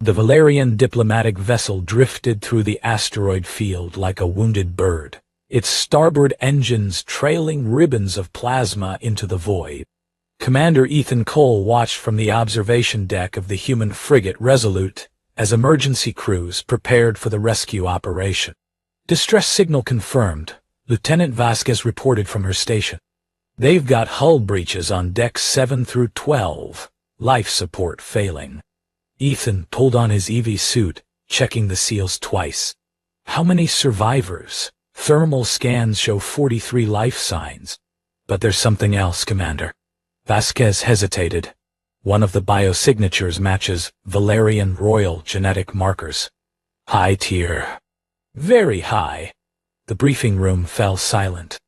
The Valerian diplomatic vessel drifted through the asteroid field like a wounded bird, its starboard engines trailing ribbons of plasma into the void. Commander Ethan Cole watched from the observation deck of the human frigate Resolute as emergency crews prepared for the rescue operation. Distress signal confirmed. Lieutenant Vasquez reported from her station. They've got hull breaches on decks 7 through 12, life support failing. Ethan pulled on his EV suit, checking the seals twice. How many survivors? Thermal scans show 43 life signs. But there's something else, Commander. Vasquez hesitated. One of the biosignatures matches Valerian royal genetic markers. High tier. Very high. The briefing room fell silent.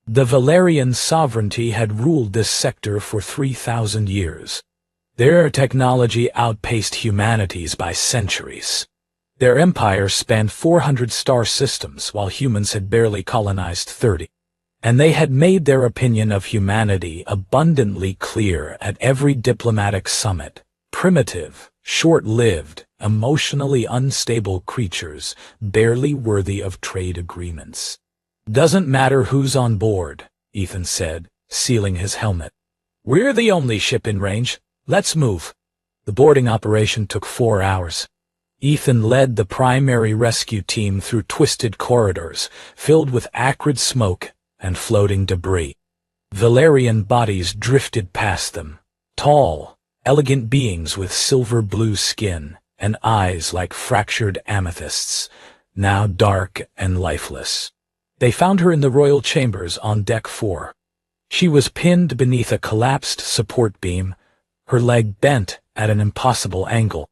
The Valerian sovereignty had ruled this sector for 3,000 years. Their technology outpaced humanity's by centuries. Their empire spanned 400 star systems, while humans had barely colonized 30. And they had made their opinion of humanity abundantly clear at every diplomatic summit. Primitive, short-lived, emotionally unstable creatures, barely worthy of trade agreements. Doesn't matter who's on board, Ethan said, sealing his helmet. We're the only ship in range. Let's move. The boarding operation took 4 hours. Ethan led the primary rescue team through twisted corridors, filled with acrid smoke and floating debris. Valerian bodies drifted past them, tall, elegant beings with silver-blue skin and eyes like fractured amethysts, now dark and lifeless. They found her in the royal chambers on deck 4. She was pinned beneath a collapsed support beam, her leg bent at an impossible angle.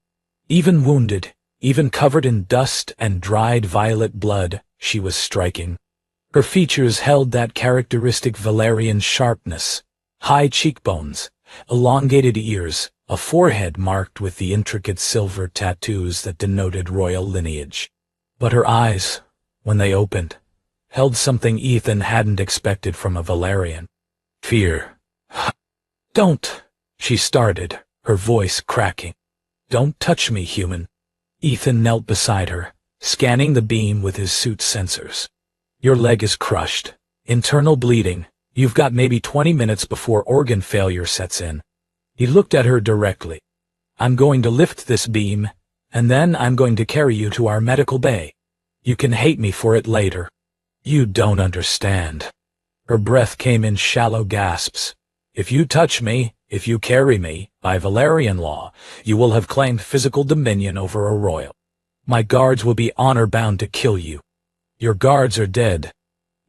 Even wounded, even covered in dust and dried violet blood, she was striking. Her features held that characteristic Valerian sharpness, high cheekbones, elongated ears, a forehead marked with the intricate silver tattoos that denoted royal lineage. But her eyes, when they opened, held something Ethan hadn't expected from a Valerian. Fear. Don't, she started, her voice cracking. Don't touch me, human. Ethan knelt beside her, scanning the beam with his suit's sensors. Your leg is crushed. Internal bleeding. You've got maybe 20 minutes before organ failure sets in. He looked at her directly. I'm going to lift this beam, and then I'm going to carry you to our medical bay. You can hate me for it later. You don't understand. Her breath came in shallow gasps. If you touch me, if you carry me, by Valerian law, you will have claimed physical dominion over a royal. My guards will be honor-bound to kill you. Your guards are dead.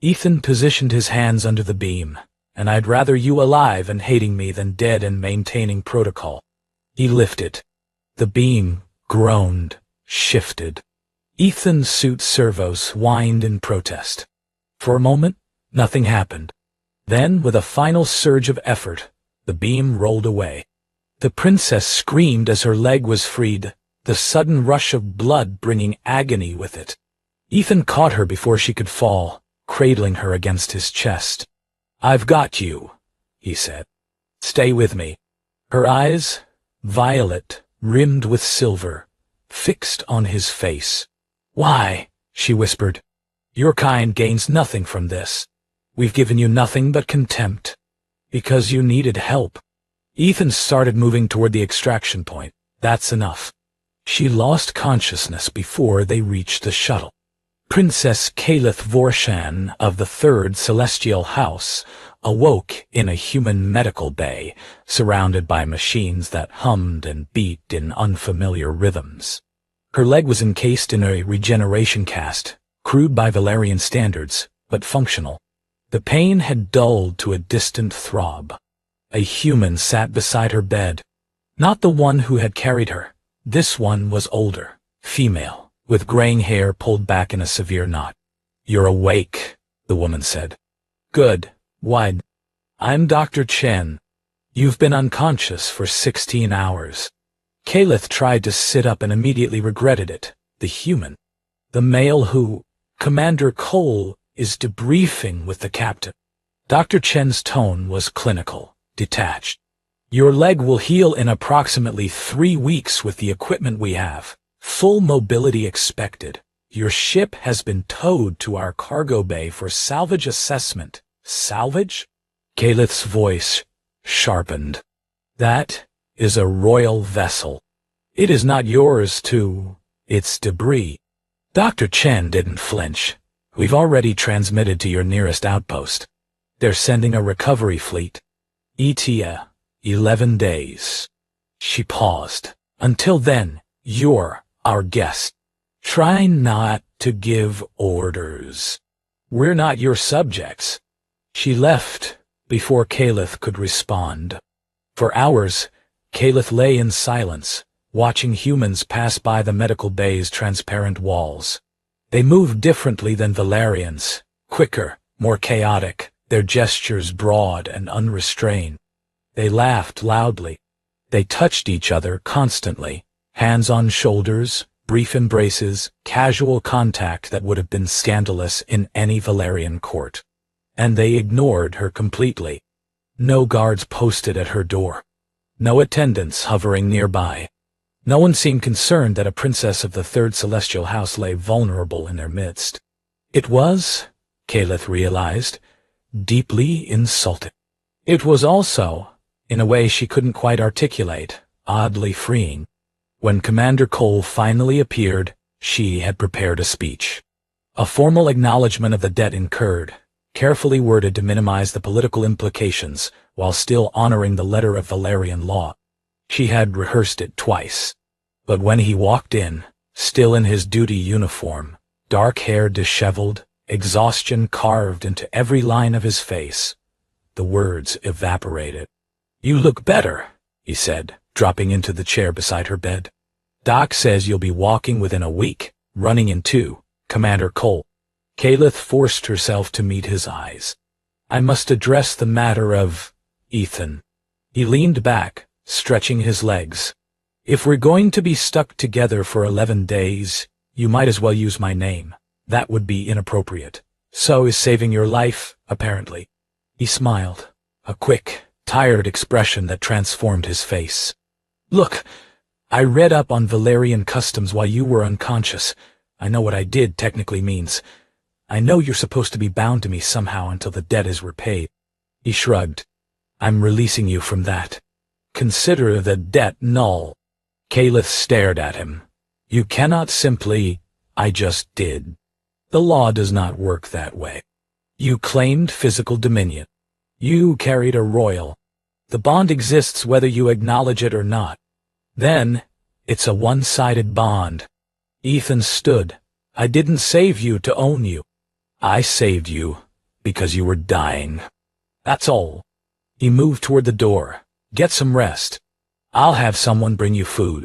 Ethan positioned his hands under the beam, and I'd rather you alive and hating me than dead and maintaining protocol. He lifted. The beam groaned, shifted. Ethan's suit servos whined in protest. For a moment, nothing happened. Then, with a final surge of effort, the beam rolled away. The princess screamed as her leg was freed, the sudden rush of blood bringing agony with it. Ethan caught her before she could fall, cradling her against his chest. I've got you, he said. Stay with me. Her eyes, violet, rimmed with silver, fixed on his face. Why? She whispered. Your kind gains nothing from this. We've given you nothing but contempt. Because you needed help. Ethan started moving toward the extraction point. That's enough. She lost consciousness before they reached the shuttle. Princess Kalith Vorshan of the Third Celestial House awoke in a human medical bay, surrounded by machines that hummed and beat in unfamiliar rhythms. Her leg was encased in a regeneration cast, crude by Valerian standards, but functional. The pain had dulled to a distant throb. A human sat beside her bed. Not the one who had carried her. This one was older, female, with graying hair pulled back in a severe knot. You're awake, the woman said. Good. Why? I'm Dr. Chen. You've been unconscious for 16 hours. Kalith tried to sit up and immediately regretted it. The human. The male who, Commander Cole, is debriefing with the captain. Dr. Chen's tone was clinical, detached. Your leg will heal in approximately 3 weeks with the equipment we have. Full mobility expected. Your ship has been towed to our cargo bay for salvage assessment. Salvage? Calith's voice sharpened. That is a royal vessel. It is not yours to... It's debris. Dr. Chen didn't flinch. We've already transmitted to your nearest outpost. They're sending a recovery fleet. ETA, 11 days. She paused. Until then, you're our guest. Try not to give orders. We're not your subjects. She left before Calith could respond. For hours, Calith lay in silence, watching humans pass by the medical bay's transparent walls. They moved differently than Valerians, quicker, more chaotic, their gestures broad and unrestrained. They laughed loudly. They touched each other constantly, hands on shoulders, brief embraces, casual contact that would have been scandalous in any Valerian court. And they ignored her completely. No guards posted at her door. No attendants hovering nearby. No one seemed concerned that a princess of the Third Celestial House lay vulnerable in their midst. It was, Calith realized, deeply insulting. It was also, in a way she couldn't quite articulate, oddly freeing. When Commander Cole finally appeared, she had prepared a speech. A formal acknowledgement of the debt incurred, carefully worded to minimize the political implications while still honoring the letter of Valerian law. She had rehearsed it twice. But when he walked in, still in his duty uniform, dark hair disheveled, exhaustion carved into every line of his face, the words evaporated. "You look better," he said, dropping into the chair beside her bed. "Doc says you'll be walking within a week, running in 2, Commander Cole." Calith forced herself to meet his eyes. "I must address the matter of Ethan." He leaned back, stretching his legs. "If we're going to be stuck together for 11 days, you might as well use my name. That would be inappropriate. So is saving your life, apparently." He smiled, a quick, tired expression that transformed his face. "Look, I read up on Valerian customs while you were unconscious. I know what I did technically means. I know you're supposed to be bound to me somehow until the debt is repaid." He shrugged. "I'm releasing you from that. Consider the debt null." Calith stared at him. "You cannot simply, 'I just did.' The law does not work that way. You claimed physical dominion. You carried a royal. The bond exists whether you acknowledge it or not. Then, it's a one-sided bond." Ethan stood. "I didn't save you to own you. I saved you because you were dying. That's all." He moved toward the door. "Get some rest. I'll have someone bring you food."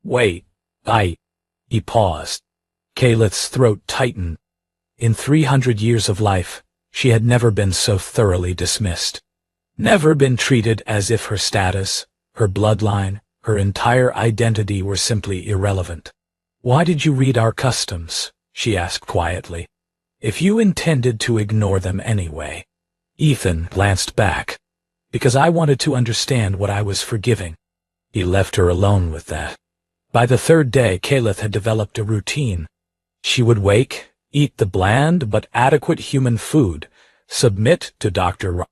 "Wait, He paused. Calith's throat tightened. In 300 years of life, she had never been so thoroughly dismissed. Never been treated as if her status, her bloodline, her entire identity were simply irrelevant. "Why did you read our customs?" she asked quietly. "If you intended to ignore them anyway." Ethan glanced back. "Because I wanted to understand what I was forgiving." He left her alone with that. By the 3rd day, Calith had developed a routine. She would wake, eat the bland but adequate human food, submit to Dr.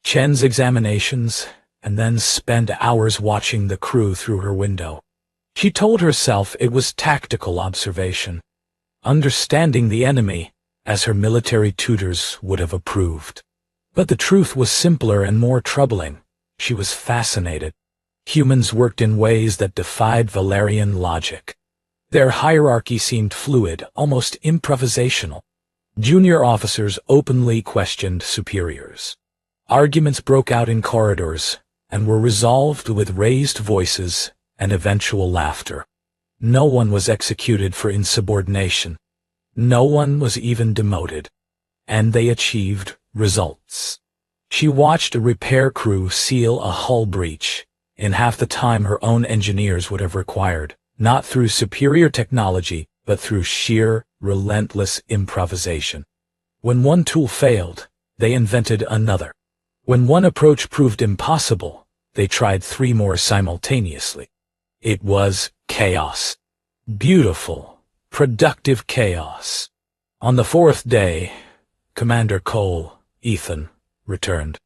Chen's examinations, and then spend hours watching the crew through her window. She told herself it was tactical observation, understanding the enemy, as her military tutors would have approved. But the truth was simpler and more troubling. She was fascinated. Humans worked in ways that defied Valerian logic. Their hierarchy seemed fluid, almost improvisational. Junior officers openly questioned superiors. Arguments broke out in corridors and were resolved with raised voices and eventual laughter. No one was executed for insubordination. No one was even demoted. And they achieved results. She watched a repair crew seal a hull breach in half the time her own engineers would have required, not through superior technology, but through sheer, relentless improvisation. When one tool failed, they invented another. When one approach proved impossible, They tried 3 more simultaneously. It was chaos. Beautiful, productive chaos. On the 4th day, Commander Cole, Ethan, returned.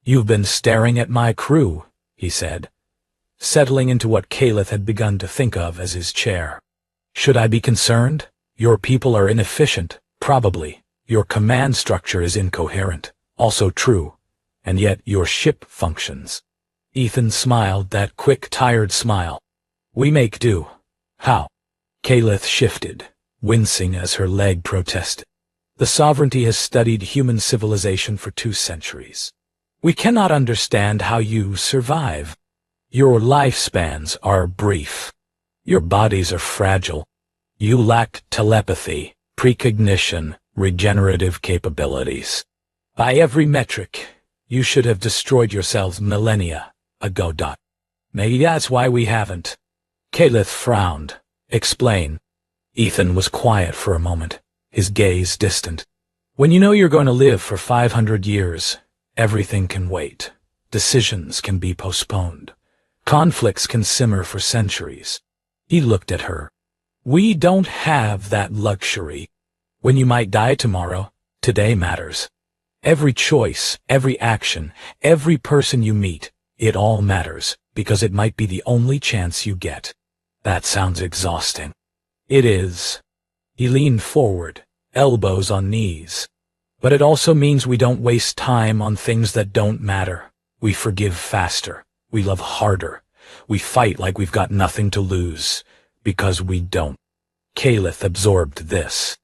"You've been staring at my crew," he said, settling into what Calith had begun to think of as his chair. "Should I be concerned? Your people are inefficient, probably. Your command structure is incoherent, also true. And yet your ship functions." Ethan smiled, that quick, tired smile. "We make do." "How?" Calith shifted, wincing as her leg protested. "The Sovereignty has studied human civilization for 2 centuries. We cannot understand how you survive. Your lifespans are brief. Your bodies are fragile. You lack telepathy, precognition, regenerative capabilities. By every metric, you should have destroyed yourselves millennia ago. Maybe that's why we haven't." Calith frowned. "Explain." Ethan was quiet for a moment, his gaze distant. "When you know you're going to live for 500 years, everything can wait. Decisions can be postponed. Conflicts can simmer for centuries." He looked at her. "We don't have that luxury. When you might die tomorrow, today matters. Every choice, every action, every person you meet, it all matters, because it might be the only chance you get." "That sounds exhausting." "It is." He leaned forward, elbows on knees. "But it also means we don't waste time on things that don't matter. We forgive faster. We love harder. We fight like we've got nothing to lose. Because we don't." Calith absorbed this.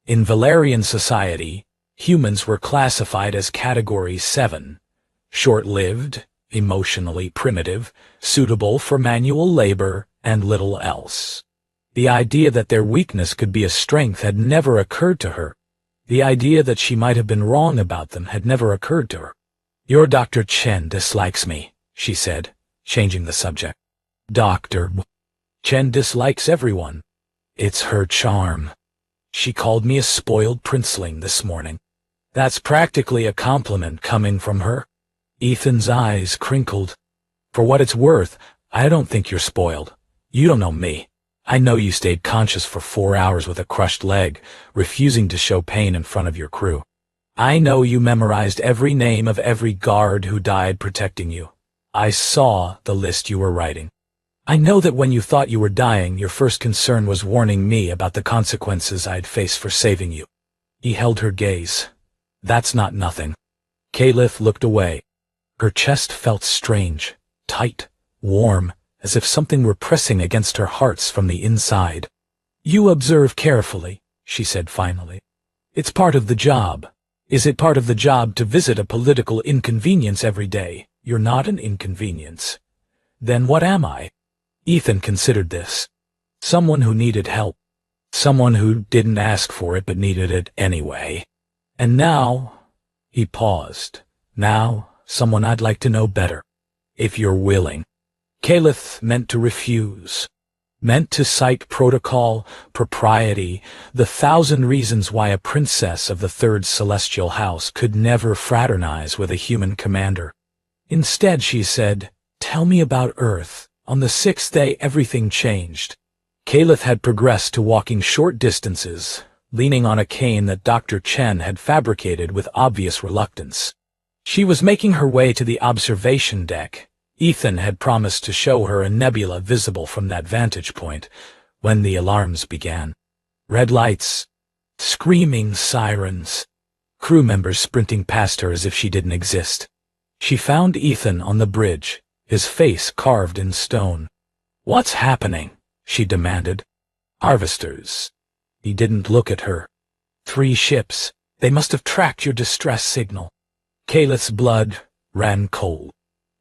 In Valerian society, humans were classified as Category 7. Short-lived, emotionally primitive, suitable for manual labor, and little else. The idea that their weakness could be a strength had never occurred to her. The idea that she might have been wrong about them had never occurred to her. "Your Dr. Chen dislikes me," she said, changing the subject. "Dr. Chen dislikes everyone. It's her charm. She called me a spoiled princeling this morning. That's practically a compliment coming from her." Ethan's eyes crinkled. "For what it's worth, I don't think you're spoiled. You don't know me. I know you stayed conscious for 4 hours with a crushed leg, refusing to show pain in front of your crew. I know you memorized every name of every guard who died protecting you. I saw the list you were writing. I know that when you thought you were dying, your first concern was warning me about the consequences I'd face for saving you." He held her gaze. "That's not nothing." Calith looked away. Her chest felt strange, tight, warm, as if something were pressing against her heart from the inside. "You observe carefully," she said finally. "It's part of the job. Is it part of the job to visit a political inconvenience every day? You're not an inconvenience. Then what am I?" Ethan considered this. Someone who needed help. Someone who didn't ask for it but needed it anyway. And now, he paused. Now, someone I'd like to know better. If you're willing. Calith meant to refuse. Meant to cite protocol, propriety, the 1,000 reasons why a princess of the 3rd Celestial House could never fraternize with a human commander. Instead, she said, "Tell me about Earth." On the 6th day, everything changed. Calith had progressed to walking short distances, leaning on a cane that Dr. Chen had fabricated with obvious reluctance. She was making her way to the observation deck. Ethan had promised to show her a nebula visible from that vantage point when the alarms began. Red lights, screaming sirens, crew members sprinting past her as if she didn't exist. She found Ethan on the bridge, his face carved in stone. "What's happening?" she demanded. "Harvesters." He didn't look at her. 3 ships. They must have tracked your distress signal." Calith's blood ran cold.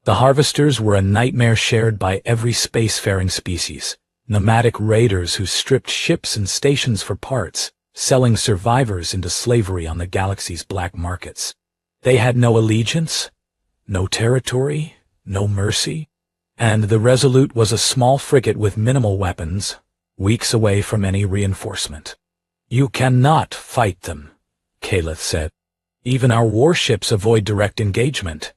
The Harvesters were a nightmare shared by every spacefaring species, nomadic raiders who stripped ships and stations for parts, selling survivors into slavery on the galaxy's black markets. They had no allegiance, no territory, no mercy, and the Resolute was a small frigate with minimal weapons, weeks away from any reinforcement. "You cannot fight them," Calith said. "Even our warships avoid direct engagement.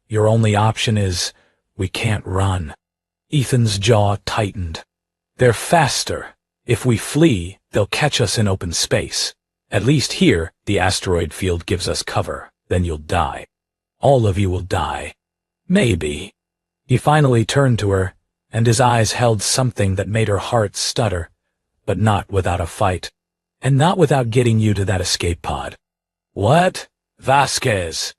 Your only option is We can't run. Ethan's jaw tightened. They're faster. If we flee, they'll catch us in open space. At least here, the asteroid field gives us cover. Then you'll die. All of you will die. Maybe. He finally turned to her, and his eyes held something that made her heart stutter, but not without a fight. And not without getting you to that escape pod. What? Vasquez.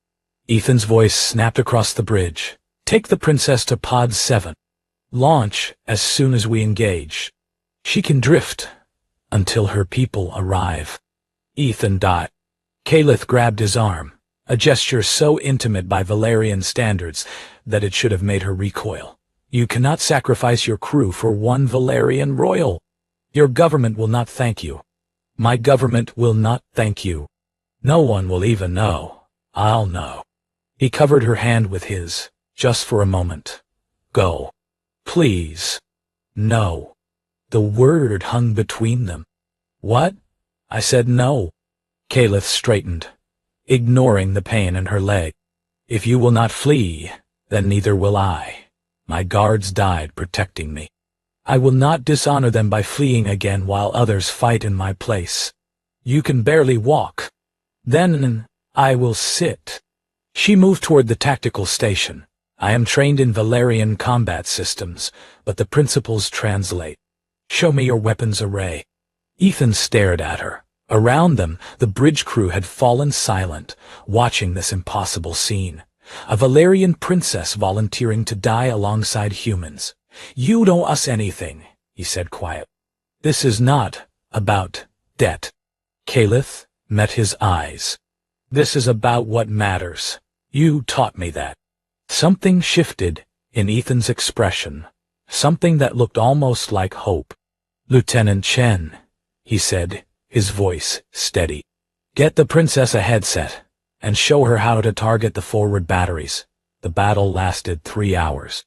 Ethan's voice snapped across the bridge. Take the princess to pod 7. Launch as soon as we engage. She can drift until her people arrive. Ethan dot. Kaleth grabbed his arm, a gesture so intimate by Valerian standards that it should have made her recoil. You cannot sacrifice your crew for one Valerian royal. Your government will not thank you. My government will not thank you. No one will even know. I'll know. He covered her hand with his, just for a moment. Go. Please. No. The word hung between them. What? I said no. Kaleth straightened, ignoring the pain in her leg. If you will not flee, then neither will I. My guards died protecting me. I will not dishonor them by fleeing again while others fight in my place. You can barely walk. Then I will sit. She moved toward the tactical station. I am trained in Valerian combat systems, but the principles translate. Show me your weapons array. Ethan stared at her. Around them, the bridge crew had fallen silent, watching this impossible scene. A Valerian princess volunteering to die alongside humans. You don't owe us anything, he said quietly. This is not about debt. Kaleth met his eyes. This is about what matters. You taught me that. Something shifted in Ethan's expression, something that looked almost like hope. Lieutenant Chen, he said, his voice steady. Get the princess a headset and show her how to target the forward batteries. The battle lasted 3 hours.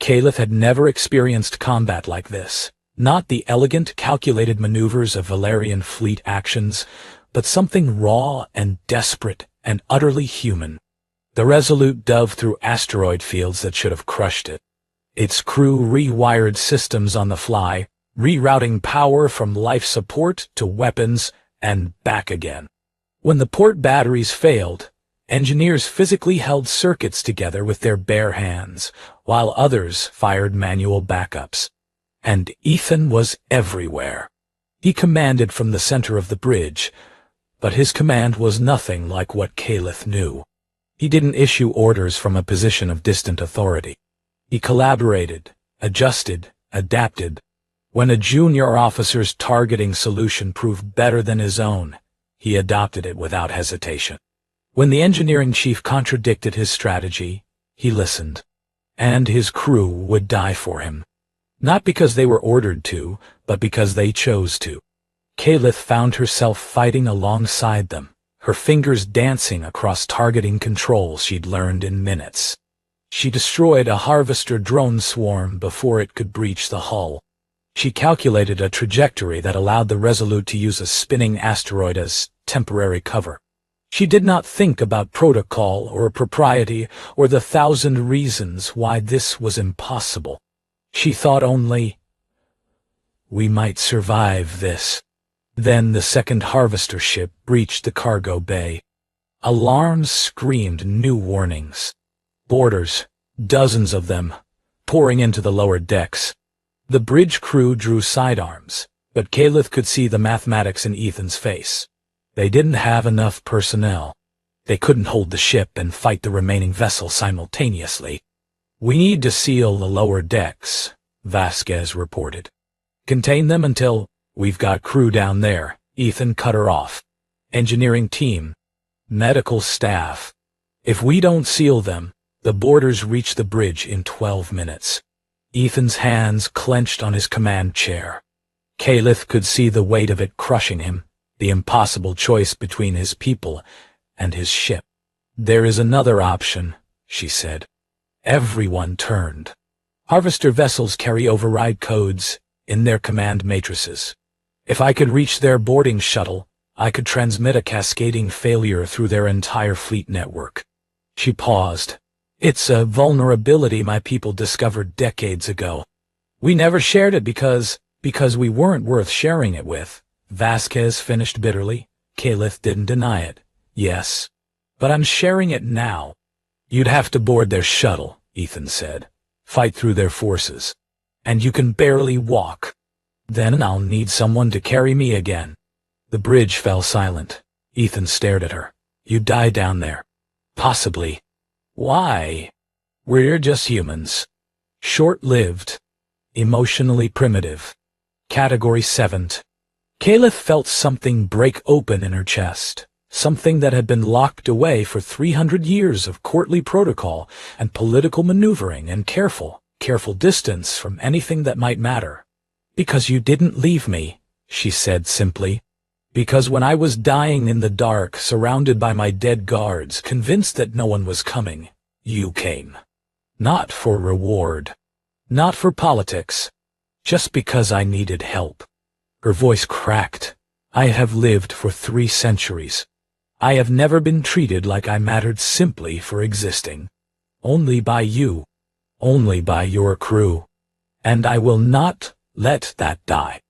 Kaleth had never experienced combat like this. Not the elegant, calculated maneuvers of Valerian fleet actions, but something raw and desperate and utterly human. The Resolute dove through asteroid fields that should have crushed it. Its crew rewired systems on the fly, rerouting power from life support to weapons and back again. When the port batteries failed, engineers physically held circuits together with their bare hands, while others fired manual backups. And Ethan was everywhere. He commanded from the center of the bridge, but his command was nothing like what Kaleth knew. He didn't issue orders from a position of distant authority. He collaborated, adjusted, adapted. When a junior officer's targeting solution proved better than his own, he adopted it without hesitation. When the engineering chief contradicted his strategy, he listened. And his crew would die for him. Not because they were ordered to, but because they chose to. Kaleth found herself fighting alongside them, her fingers dancing across targeting controls she'd learned in minutes. She destroyed a Harvester drone swarm before it could breach the hull. She calculated a trajectory that allowed the Resolute to use a spinning asteroid as temporary cover. She did not think about protocol or propriety or the 1,000 reasons why this was impossible. She thought only, we might survive this. Then the second Harvester ship breached the cargo bay. Alarms screamed new warnings. Boarders, dozens of them, pouring into the lower decks. The bridge crew drew sidearms, but Kaleth could see the mathematics in Ethan's face. They didn't have enough personnel. They couldn't hold the ship and fight the remaining vessel simultaneously. We need to seal the lower decks, Vasquez reported. Contain them until we've got crew down there. Ethan cut her off. Engineering team. Medical staff. If we don't seal them, the boarders reach the bridge in 12 minutes. Ethan's hands clenched on his command chair. Kaleth could see the weight of it crushing him, the impossible choice between his people and his ship. There is another option, she said. Everyone turned. Harvester vessels carry override codes in their command matrices. If I could reach their boarding shuttle, I could transmit a cascading failure through their entire fleet network. She paused. It's a vulnerability my people discovered decades ago. We never shared it because we weren't worth sharing it with. Vasquez finished bitterly. Caliph didn't deny it. Yes, but I'm sharing it now. You'd have to board their shuttle, Ethan said. Fight through their forces. And you can barely walk. Then I'll need someone to carry me again. The bridge fell silent. Ethan stared at her. You'd die down there. Possibly. Why? We're just humans. Short-lived. Emotionally primitive. Category 7. Caliph felt something break open in her chest. Something that had been locked away for 300 years of courtly protocol and political maneuvering and careful distance from anything that might matter. Because you didn't leave me, she said simply. Because when I was dying in the dark, surrounded by my dead guards, convinced that no one was coming, you came. Not for reward. Not for politics. Just because I needed help. Her voice cracked. I have lived for 3 centuries. I have never been treated like I mattered simply for existing. Only by you. Only by your crew. And I will not let that die.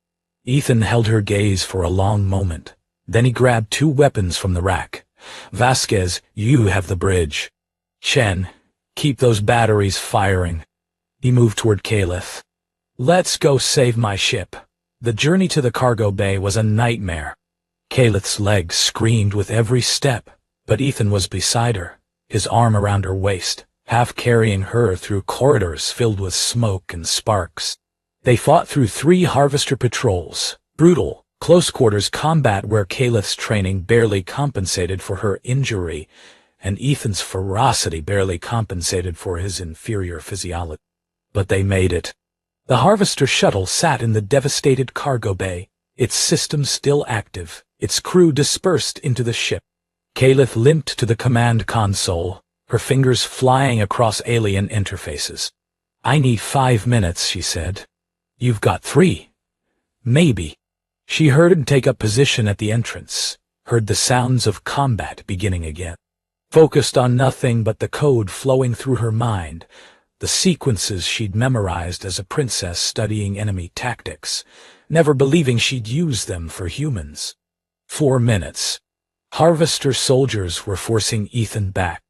Ethan held her gaze for a long moment. Then he grabbed 2 weapons from the rack. Vasquez, you have the bridge. Chen, keep those batteries firing. He moved toward Caliph. Let's go save my ship. The journey to the cargo bay was a nightmare. Caliph's legs screamed with every step, but Ethan was beside her, his arm around her waist, half carrying her through corridors filled with smoke and sparks. They fought through 3 Harvester patrols, brutal, close-quarters combat where Caliph's training barely compensated for her injury, and Ethan's ferocity barely compensated for his inferior physiology. But they made it. The Harvester shuttle sat in the devastated cargo bay, its system still active, its crew dispersed into the ship. Caliph limped to the command console, her fingers flying across alien interfaces. I need 5 minutes, she said. You've got 3. Maybe. She heard him take up position at the entrance, heard the sounds of combat beginning again. Focused on nothing but the code flowing through her mind, the sequences she'd memorized as a princess studying enemy tactics, never believing she'd use them for humans. 4 minutes. Harvester soldiers were forcing Ethan back.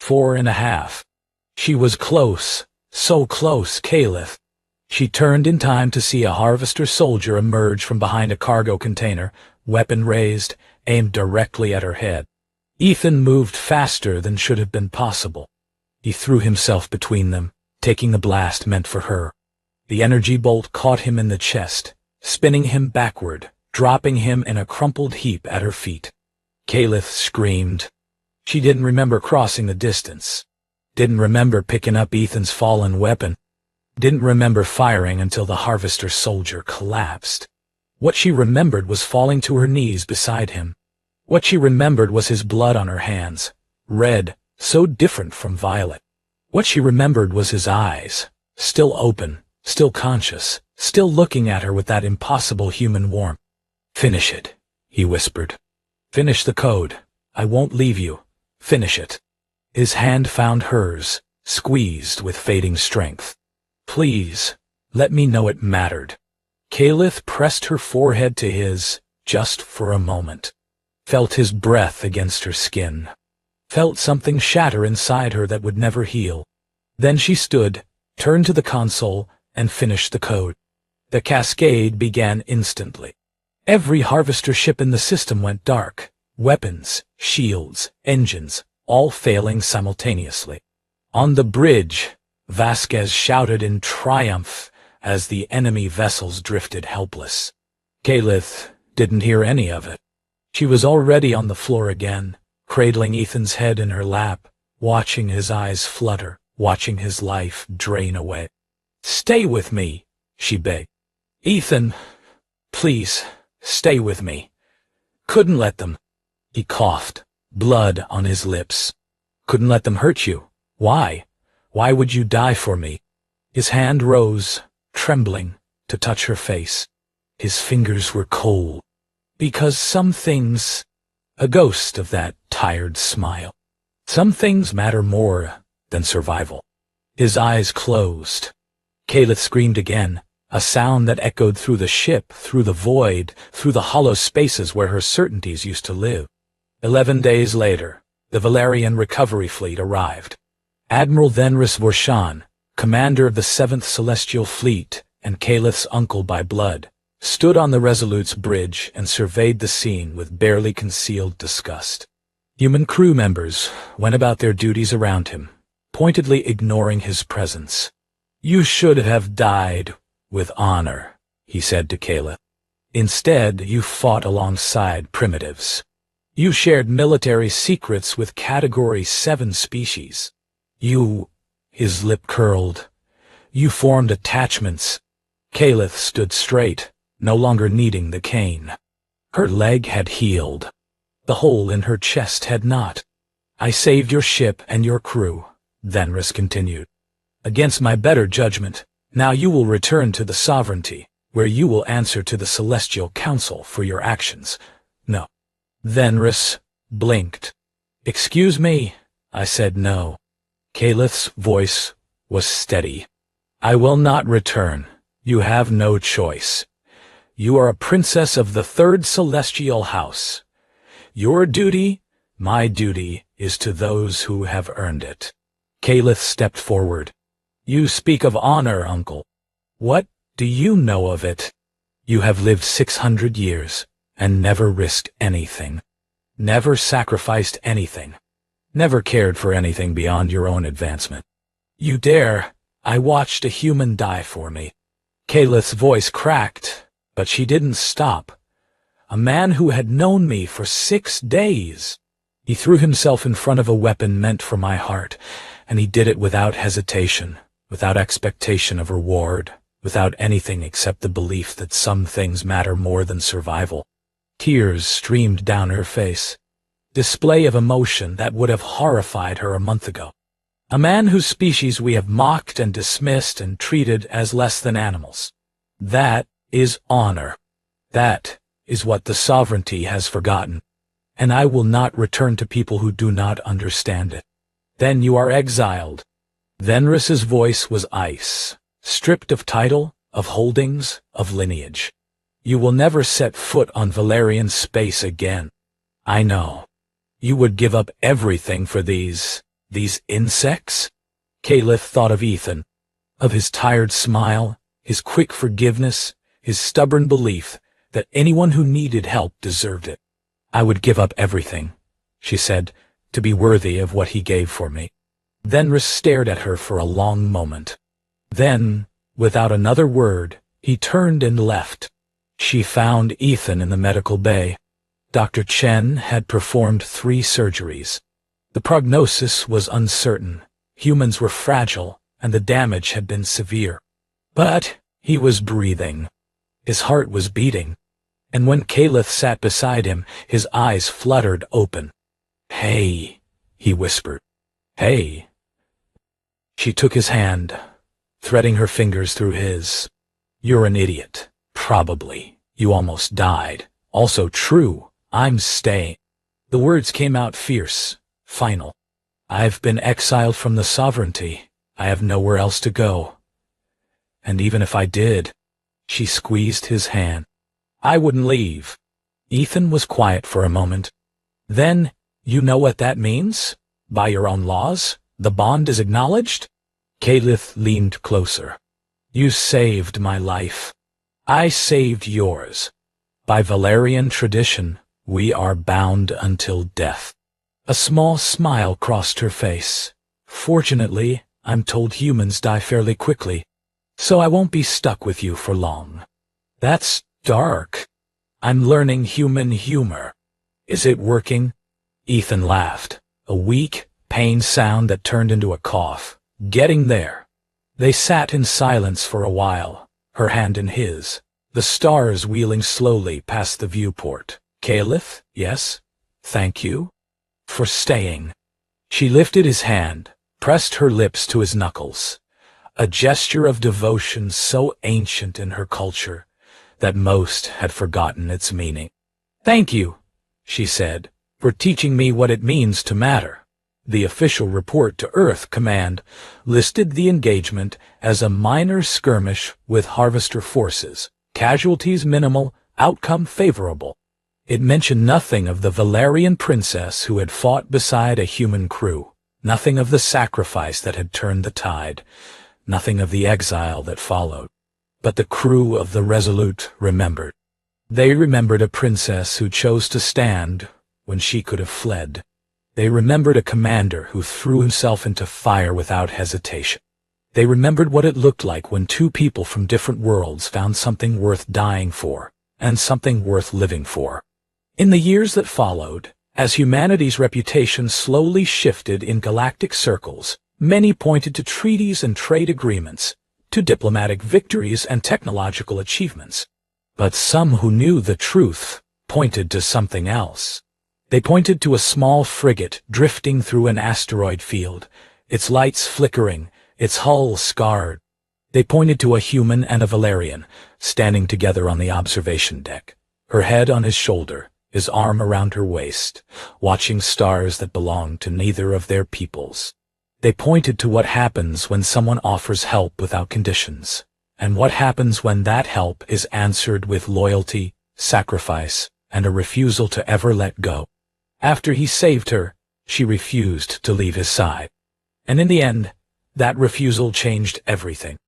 4.5. She was close, so close, Caliph. She turned in time to see a Harvester soldier emerge from behind a cargo container, weapon raised, aimed directly at her head. Ethan moved faster than should have been possible. He threw himself between them, taking the blast meant for her. The energy bolt caught him in the chest, spinning him backward, dropping him in a crumpled heap at her feet. Caliph screamed. She didn't remember crossing the distance. Didn't remember picking up Ethan's fallen weapon. Didn't remember firing until the Harvester soldier collapsed. What she remembered was falling to her knees beside him. What she remembered was his blood on her hands, red, so different from violet. What she remembered was his eyes, still open, still conscious, still looking at her with that impossible human warmth. Finish it, he whispered. Finish the code. I won't leave you. Finish it. His hand found hers, squeezed with fading strength. Please, let me know it mattered. Caliph pressed her forehead to his, just for a moment. Felt his breath against her skin. Felt something shatter inside her that would never heal. Then she stood, turned to the console, and finished the code. The cascade began instantly. Every Harvester ship in the system went dark. Weapons, shields, engines, all failing simultaneously. On the bridge, Vasquez shouted in triumph as the enemy vessels drifted helpless. Caliph didn't hear any of it. She was already on the floor again, cradling Ethan's head in her lap, watching his eyes flutter, watching his life drain away. Stay with me, she begged. Ethan, please, stay with me. Couldn't let them. He coughed, blood on his lips. Couldn't let them hurt you. Why? Why would you die for me? His hand rose, trembling, to touch her face. His fingers were cold. Because some things, a ghost of that tired smile. Some things matter more than survival. His eyes closed. Kaleth screamed again, a sound that echoed through the ship, through the void, through the hollow spaces where her certainties used to live. 11 days later, the Valerian recovery fleet arrived. Admiral Fenris Vorshan, commander of the 7th Celestial Fleet and Kaleth's uncle by blood, stood on the Resolute's bridge and surveyed the scene with barely concealed disgust. Human crew members went about their duties around him, pointedly ignoring his presence. "You should have died with honor," he said to Kaleth. "Instead, you fought alongside primitives. You shared military secrets with Category 7 species. His lip curled. You formed attachments." Kaleth stood straight, no longer needing the cane. Her leg had healed. The hole in her chest had not. "I saved your ship and your crew," Fenris continued. "Against my better judgment, now you will return to the Sovereignty, where you will answer to the Celestial Council for your actions." "No." Fenris blinked. "Excuse me," I said no. Kaleth's voice was steady. "I will not return. You have no choice. You are a princess of the 3rd Celestial House. Your duty, my duty, is to those who have earned it." Kaleth stepped forward. "You speak of honor, uncle. What do you know of it? You have lived 600 years and never risked anything. Never sacrificed anything. Never cared for anything beyond your own advancement. You dare. I watched a human die for me." Kaleth's voice cracked, but she didn't stop. "A man who had known me for 6 days. He threw himself in front of a weapon meant for my heart, and he did it without hesitation, without expectation of reward, without anything except the belief that some things matter more than survival." Tears streamed down her face. Display of emotion that would have horrified her a month ago. "A man whose species we have mocked and dismissed and treated as less than animals. That is honor. That is what the Sovereignty has forgotten, and I will not return to people who do not understand it. Then you are exiled." Fenris's voice was ice, stripped of title, of holdings, of lineage. "You will never set foot on Valerian space again. I know. You would give up everything for these insects?" Kaleth thought of Ethan, of his tired smile, his quick forgiveness, his stubborn belief that anyone who needed help deserved it. "I would give up everything," she said, "to be worthy of what he gave for me." Fenris stared at her for a long moment. Then, without another word, he turned and left. She found Ethan in the medical bay. Dr. Chen had performed 3 surgeries. The prognosis was uncertain. Humans were fragile, and the damage had been severe. But he was breathing. His heart was beating. And when Kaleth sat beside him, his eyes fluttered open. "Hey," he whispered. "Hey." She took his hand, threading her fingers through his. "You're an idiot. Probably. You almost died. Also true. I'm staying." The words came out fierce, final. "I've been exiled from the Sovereignty. I have nowhere else to go. And even if I did," she squeezed his hand, "I wouldn't leave." Ethan was quiet for a moment. "Then, you know what that means? By your own laws, the bond is acknowledged?" Kaleth leaned closer. "You saved my life. I saved yours. By Valerian tradition, we are bound until death." A small smile crossed her face. "Fortunately, I'm told humans die fairly quickly, so I won't be stuck with you for long." "That's dark. I'm learning human humor. Is it working?" Ethan laughed, a weak, pained sound that turned into a cough. "Getting there." They sat in silence for a while, her hand in his, the stars wheeling slowly past the viewport. "Kaleth, yes? Thank you for staying." She lifted his hand, pressed her lips to his knuckles, a gesture of devotion so ancient in her culture that most had forgotten its meaning. "Thank you," she said, "for teaching me what it means to matter." The official report to Earth Command listed the engagement as a minor skirmish with Harvester forces, casualties minimal, outcome favorable. It mentioned nothing of the Valerian princess who had fought beside a human crew, nothing of the sacrifice that had turned the tide, nothing of the exile that followed. But the crew of the Resolute remembered. They remembered a princess who chose to stand when she could have fled. They remembered a commander who threw himself into fire without hesitation. They remembered what it looked like when two people from different worlds found something worth dying for, and something worth living for. In the years that followed, as humanity's reputation slowly shifted in galactic circles, many pointed to treaties and trade agreements, to diplomatic victories and technological achievements. But some who knew the truth pointed to something else. They pointed to a small frigate drifting through an asteroid field, its lights flickering, its hull scarred. They pointed to a human and a Valerian, standing together on the observation deck, her head on his shoulder, his arm around her waist, watching stars that belonged to neither of their peoples. They pointed to what happens when someone offers help without conditions, and what happens when that help is answered with loyalty, sacrifice, and a refusal to ever let go. After he saved her, she refused to leave his side. And in the end, that refusal changed everything.